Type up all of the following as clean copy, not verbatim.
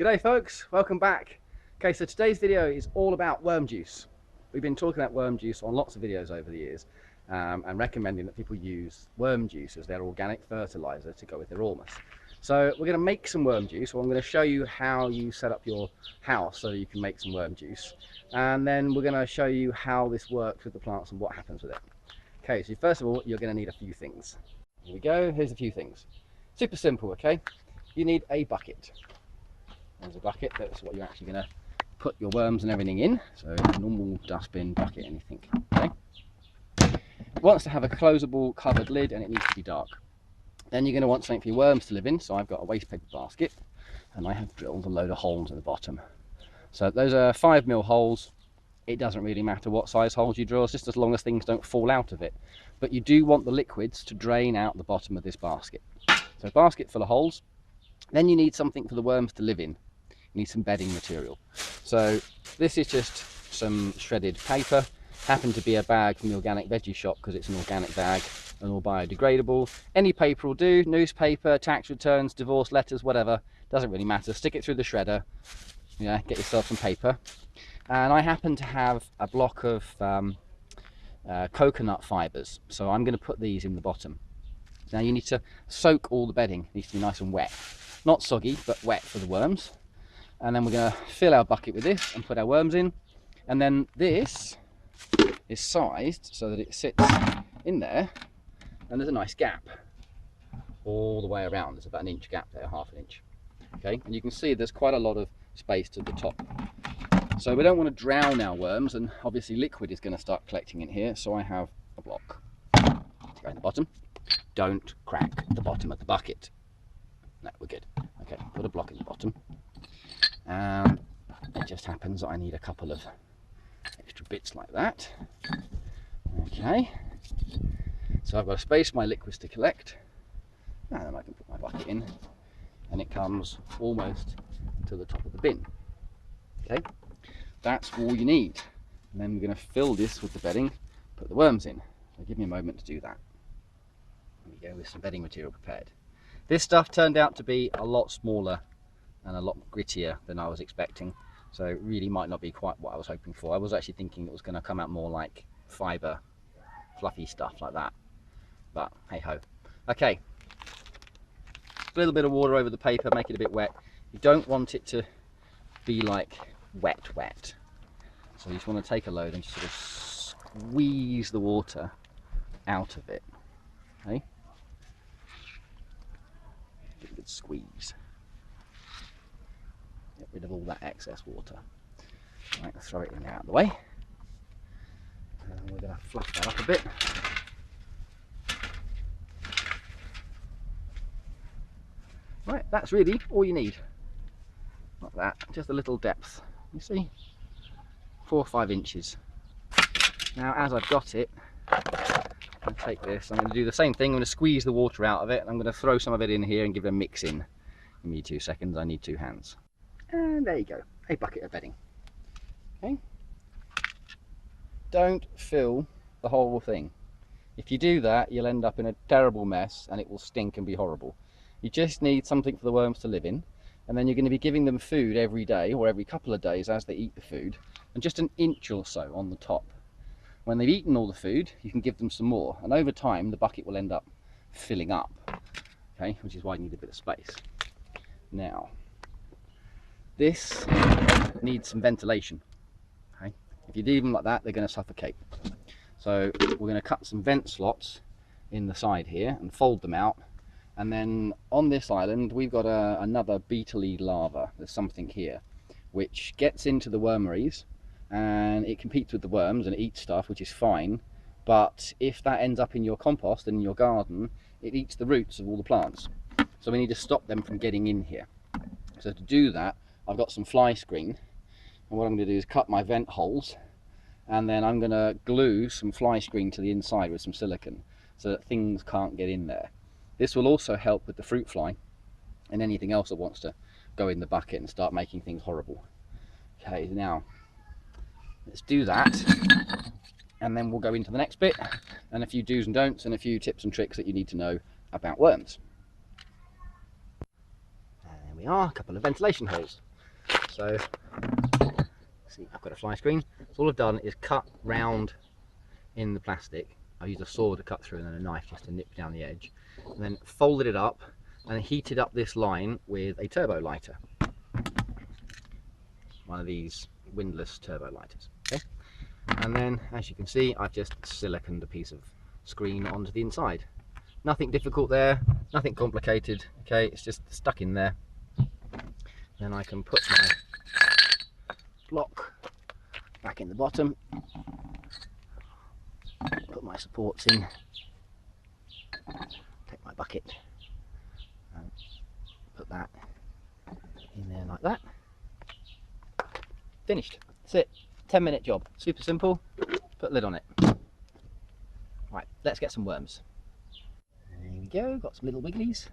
G'day folks, welcome back. Okay, so today's video is all about worm juice. We've been talking about worm juice on lots of videos over the years and recommending that people use worm juice as their organic fertiliser to go with their humus. So we're going to make some worm juice, or I'm going to show you how you set up your house so you can make some worm juice. And then we're going to show you how this works with the plants and what happens with it. Okay, so first of all, you're going to need a few things. Here we go, here's a few things. Super simple, okay? You need a bucket. There's a bucket, that's what you're actually going to put your worms and everything in. So a normal dustbin bucket, anything, okay? It wants to have a closable covered lid and it needs to be dark. Then you're going to want something for your worms to live in. So I've got a waste paper basket and I have drilled a load of holes in the bottom. So those are 5mm holes. It doesn't really matter what size holes you drill, just as long as things don't fall out of it. But you do want the liquids to drain out the bottom of this basket. So a basket full of holes. Then you need something for the worms to live in. You need some bedding material. So this is just some shredded paper. Happened to be a bag from the organic veggie shop because it's an organic bag and all biodegradable. Any paper will do, newspaper, tax returns, divorce letters, whatever, doesn't really matter. Stick it through the shredder, yeah, get yourself some paper. And I happen to have a block of coconut fibres, so I'm going to put these in the bottom. Now you need to soak all the bedding, it needs to be nice and wet. Not soggy, but wet for the worms. And then we're going to fill our bucket with this and put our worms in. And then this is sized so that it sits in there and there's a nice gap all the way around. There's about an inch gap there, half an inch. Okay, and you can see there's quite a lot of space to the top. So we don't want to drown our worms, and obviously liquid is going to start collecting in here. So I have a block. Go in the bottom. Don't crack the bottom of the bucket. No, we're good. Okay, put a block in the bottom. It just happens that I need a couple of extra bits like that. Okay, so I've got a space for my liquids to collect, and then I can put my bucket in and it comes almost to the top of the bin. Okay, that's all you need. And then we're going to fill this with the bedding, put the worms in. So give me a moment to do that. There we go, with some bedding material prepared. This stuff turned out to be a lot smaller and a lot grittier than I was expecting, so it really might not be quite what I was hoping for. I was actually thinking it was going to come out more like fibre, fluffy stuff like that, but hey ho. Okay, a little bit of water over the paper, make it a bit wet. You don't want it to be like wet, so you just want to take a load and just sort of squeeze the water out of it. Okay, give it a good squeeze. Get rid of all that excess water. Right, let's throw it in out of the way. And we're going to fluff that up a bit. Right, that's really all you need. Not that, just a little depth. You see? 4 or 5 inches. Now, as I've got it, I'm going to take this. I'm going to do the same thing. I'm going to squeeze the water out of it. And I'm going to throw some of it in here and give it a mix in. Give me 2 seconds. I need 2 hands. And there you go, a bucket of bedding. Okay. Don't fill the whole thing. If you do that, you'll end up in a terrible mess and it will stink and be horrible. You just need something for the worms to live in, and then you're going to be giving them food every day or every couple of days as they eat the food, and just an inch or so on the top. When they've eaten all the food, you can give them some more, and over time the bucket will end up filling up, okay, which is why you need a bit of space. Now, this needs some ventilation. Okay? If you leave them like that, they're going to suffocate. So we're going to cut some vent slots in the side here and fold them out. And then on this island, we've got another beetle larva. There's something here which gets into the wormeries and it competes with the worms and eats stuff, which is fine. But if that ends up in your compost and in your garden, it eats the roots of all the plants. So we need to stop them from getting in here. So to do that, I've got some fly screen, and what I'm going to do is cut my vent holes, and then I'm going to glue some fly screen to the inside with some silicone so that things can't get in there. This will also help with the fruit fly and anything else that wants to go in the bucket and start making things horrible. Okay, now let's do that, and then we'll go into the next bit and a few do's and don'ts and a few tips and tricks that you need to know about worms. we are, a couple of ventilation holes. So, see, I've got a fly screen. So all I've done is cut round in the plastic. I used a saw to cut through and then a knife just to nip down the edge. And then folded it up and heated up this line with a turbo lighter. One of these windlass turbo lighters. Okay? And then, as you can see, I've just siliconed a piece of screen onto the inside. Nothing difficult there, nothing complicated. Okay, it's just stuck in there. Then I can put my block back in the bottom, put my supports in, take my bucket and put that in there like that. Finished. That's it. 10-minute job. Super simple. Put a lid on it. Right, let's get some worms. There we go, got some little wigglies.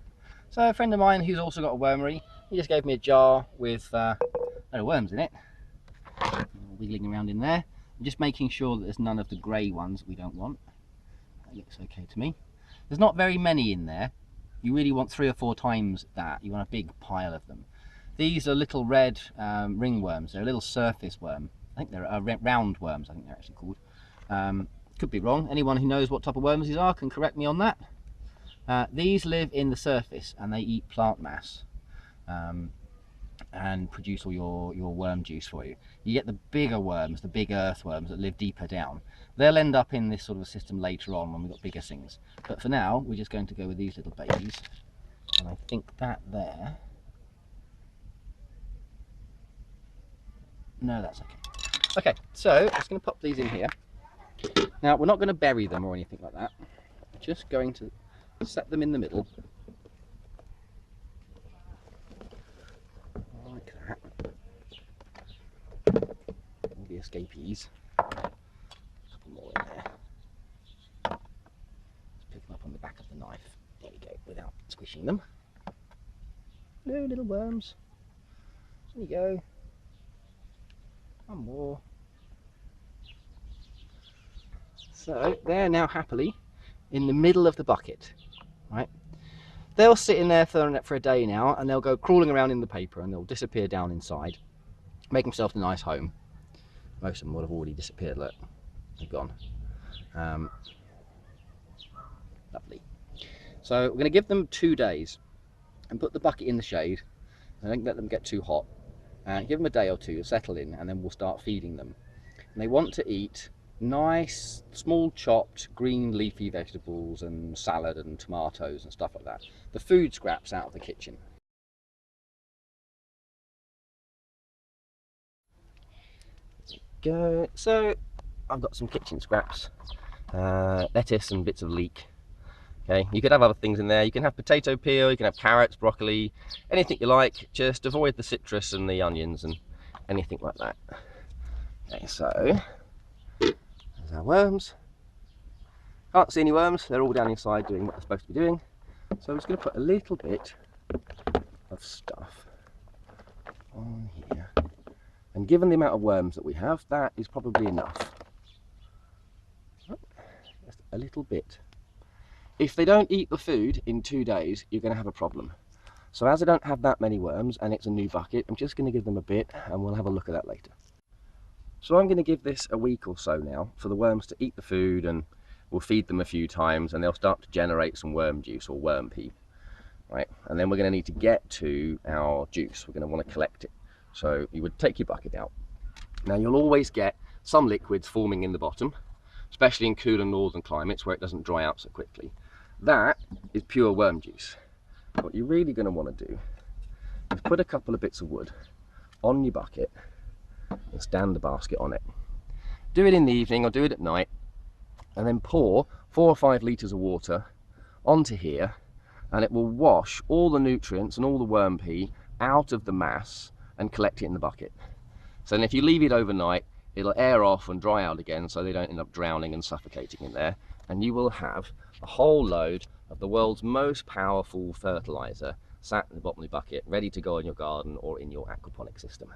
So a friend of mine who's also got a wormery, he just gave me a jar with worms in it. Wiggling around in there. I'm just making sure that there's none of the grey ones we don't want. That looks okay to me. There's not very many in there. You really want 3 or 4 times that. You want a big pile of them. These are little red ringworms. They're a little surface worm. I think they're round worms, I think they're actually called. Could be wrong. Anyone who knows what type of worms these are can correct me on that. These live in the surface and they eat plant mass and produce all your worm juice for you. You get the bigger worms, the big earthworms that live deeper down. They'll end up in this sort of a system later on when we've got bigger things. But for now, we're just going to go with these little babies. And I think that there... No, that's okay. Okay, so I'm just going to pop these in here. Now, we're not going to bury them or anything like that. We're just going to set them in the middle. Like that. All the escapees. A couple more in there. Just pick them up on the back of the knife. There we go, without squishing them. Hello, little worms. There you go. One more. So they're now happily in the middle of the bucket, right? They'll sit in there for a day now, and they'll go crawling around in the paper, and they'll disappear down inside, make themselves a nice home. Most of them would have already disappeared. Look, they're gone. Lovely. So we're going to give them 2 days, and put the bucket in the shade. I don't let them get too hot. Give them a day or two to settle in, and then we'll start feeding them. And they want to eat nice, small chopped green leafy vegetables and salad and tomatoes and stuff like that. The food scraps out of the kitchen. Go. So I've got some kitchen scraps, lettuce and bits of leek. Okay, you could have other things in there. You can have potato peel, you can have carrots, broccoli, anything you like. Just avoid the citrus and the onions and anything like that. Okay, so there's our worms. Can't see any worms, they're all down inside doing what they're supposed to be doing. So I'm just going to put a little bit of stuff on here. And given the amount of worms that we have, that is probably enough. Just a little bit. If they don't eat the food in 2 days, you're going to have a problem. So as I don't have that many worms and it's a new bucket, I'm just going to give them a bit and we'll have a look at that later. So I'm going to give this a week or so now for the worms to eat the food, and we'll feed them a few times and they'll start to generate some worm juice or worm pee. Right? And then we're going to need to get to our juice. We're going to want to collect it. So you would take your bucket out. Now you'll always get some liquids forming in the bottom, especially in cooler northern climates where it doesn't dry out so quickly. That is pure worm juice. What you're really going to want to do is put a couple of bits of wood on your bucket and stand the basket on it. Do it in the evening or do it at night, and then pour 4 or 5 litres of water onto here, and it will wash all the nutrients and all the worm pee out of the mass and collect it in the bucket. So then if you leave it overnight, it'll air off and dry out again so they don't end up drowning and suffocating in there, and you will have a whole load of the world's most powerful fertiliser sat in the bottom of the bucket, ready to go in your garden or in your aquaponic system.